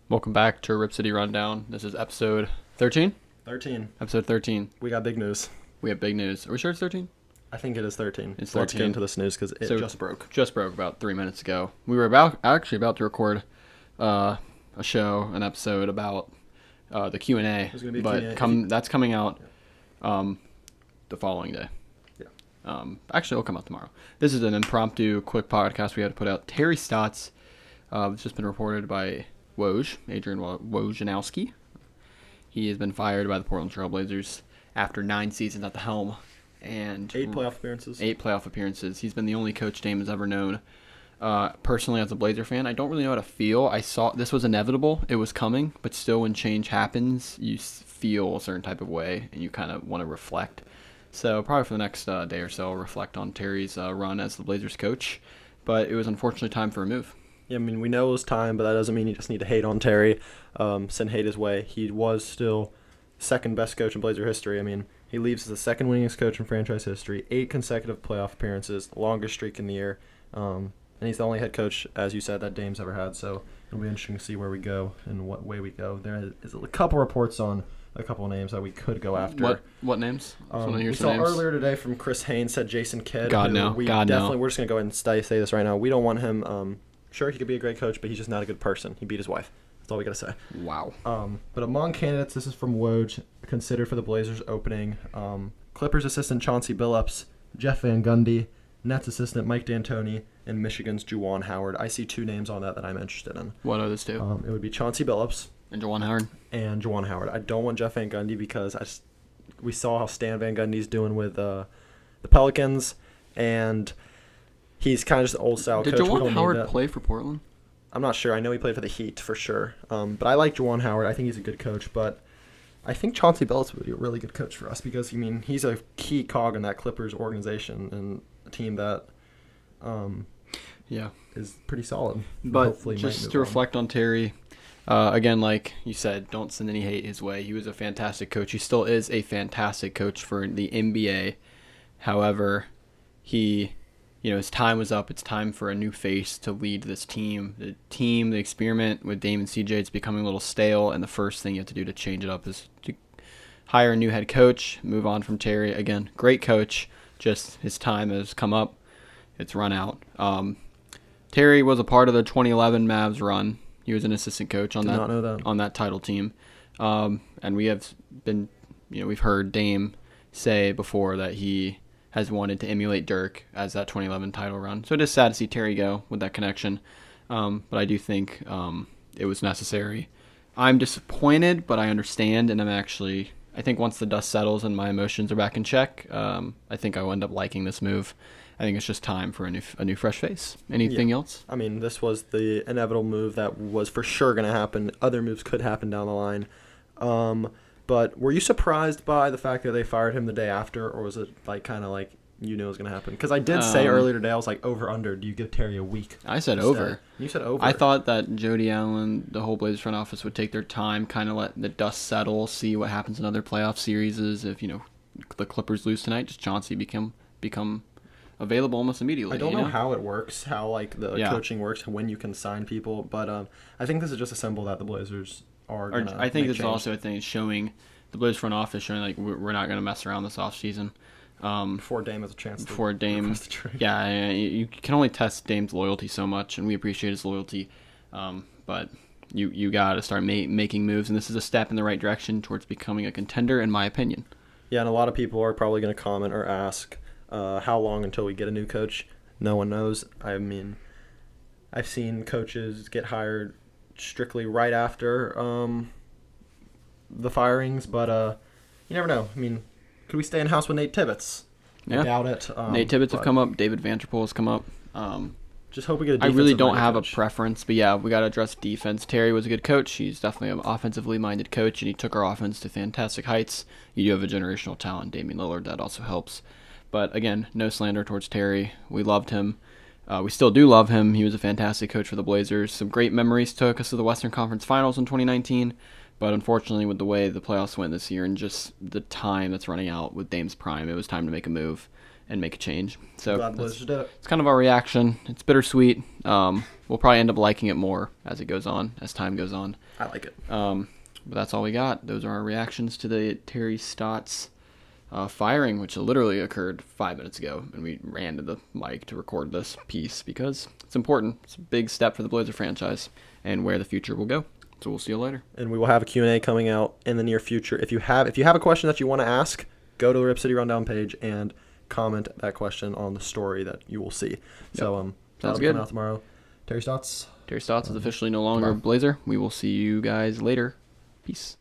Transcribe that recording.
Welcome back to Rip City Rundown. This is episode 13? 13. Episode 13. We got big news. We have big news. Are we sure it's 13? I think it is 13. It's Let's 13. get into this news because it just broke. Just broke about 3 minutes ago. We were actually about to record a show, an episode about the Q&A. There's gonna be a but Q&A. That's coming out the following day. Yeah. Actually, it'll come out tomorrow. This is an impromptu, quick podcast we had to put out. Terry Stotts, it's just been reported by Adrian Wojnarowski. He has been fired by the Portland Trail Blazers after 9 seasons at the helm and 8 playoff appearances. 8 playoff appearances. He's been the only coach Dame has ever known. Personally, as a Blazer fan, I don't really know how to feel. I saw this was inevitable; it was coming. But still, when change happens, you feel a certain type of way, and you kind of want to reflect. So probably for the next day or so, I'll reflect on Terry's run as the Blazers coach. But it was unfortunately time for a move. Yeah, I mean, we know it was time, but that doesn't mean you just need to hate on Terry. Send hate his way. He was still second best coach in Blazer history. I mean, he leaves as the second winningest coach in franchise history, 8 consecutive playoff appearances, longest streak in the year. And he's the only head coach, as you said, that Dame's ever had. So it'll be interesting to see where we go and what way we go. There is a couple reports on a couple of names that we could go after. What names? We saw earlier today from Chris Haynes said Jason Kidd. God no. We're just going to go ahead and say this right now. We don't want him. Sure, he could be a great coach, but he's just not a good person. He beat his wife. That's all we got to say. Wow. But among candidates, this is from Woj, considered for the Blazers opening. Clippers assistant Chauncey Billups, Jeff Van Gundy, Nets assistant Mike D'Antoni, and Michigan's Juwan Howard. I see 2 names on that I'm interested in. What are those 2? It would be Chauncey Billups And Juwan Howard. and Juwan Howard. I don't want Jeff Van Gundy because we saw how Stan Van Gundy's doing with the Pelicans, and he's kind of just an old-style coach. Did Juwan Howard play for Portland? I'm not sure. I know he played for the Heat for sure. But I like Juwan Howard. I think he's a good coach. But I think Chauncey Billups would be a really good coach for us because, I mean, he's a key cog in that Clippers organization and a team that is pretty solid. But just to reflect on Terry, again, like you said, don't send any hate his way. He was a fantastic coach. He still is a fantastic coach for the NBA. However, his time was up. It's time for a new face to lead this team. The experiment with Dame and CJ, it's becoming a little stale, and the first thing you have to do to change it up is to hire a new head coach, move on from Terry. Again, great coach, just his time has come up. It's run out. Terry was a part of the 2011 Mavs run. He was an assistant coach on that title team. And we have been, we've heard Dame say before that he has wanted to emulate Dirk as that 2011 title run. So it is sad to see Terry go with that connection. But I do think it was necessary. I'm disappointed, but I understand, and I think once the dust settles and my emotions are back in check, I think I will end up liking this move. I think it's just time for a new fresh face. Anything else? I mean, this was the inevitable move that was for sure going to happen. Other moves could happen down the line. But were you surprised by the fact that they fired him the day after, or was it kind of like you knew it was going to happen? Because I did say earlier today, I was like, over, under, do you give Terry a week? I said over. You said over. I thought that Jody Allen, the whole Blazers front office, would take their time, kind of let the dust settle, see what happens in other playoff series. If, the Clippers lose tonight, just Chauncey become available almost immediately. I don't know how it works, how the coaching works, when you can sign people, but I think this is just a symbol that the Blazers are going to I think this is also a thing showing the Blazers front office showing we're not going to mess around this offseason. Before Dame has a chance to before Dame, you can only test Dame's loyalty so much, and we appreciate his loyalty, but you got to start making moves, and this is a step in the right direction towards becoming a contender, in my opinion. Yeah, and a lot of people are probably going to comment or ask, how long until we get a new coach? No one knows. I mean, I've seen coaches get hired strictly right after the firings, but you never know. I mean, could we stay in house with Nate Tibbetts? Yeah. I doubt it. Nate Tibbetts have come up. David Vanterpool has come up. Just hope we get a I really don't have coach. a preference, but yeah, we got to address defense. Terry was a good coach. He's definitely an offensively minded coach, and he took our offense to fantastic heights. You do have a generational talent, Damian Lillard. That also helps. But again, no slander towards Terry. We loved him. We still do love him. He was a fantastic coach for the Blazers. Some great memories took us to the Western Conference Finals in 2019. But unfortunately, with the way the playoffs went this year and just the time that's running out with Dame's prime, it was time to make a move and make a change. So Glad the Blazers did it. It's kind of our reaction. It's bittersweet. we'll probably end up liking it more as it goes on, as time goes on. I like it. But that's all we got. Those are our reactions to the Terry Stotts firing, which literally occurred 5 minutes ago, and we ran to the mic to record this piece because it's important. It's a big step for the Blazer franchise and where the future will go. So we'll see you later. And we will have a Q&A coming out in the near future. If you have a question that you want to ask, go to the Rip City Rundown page and comment that question on the story that you will see. Yep. So sounds good. Come out tomorrow. Terry Stotts. Terry Stotts is officially no longer a Blazer. We will see you guys later. Peace.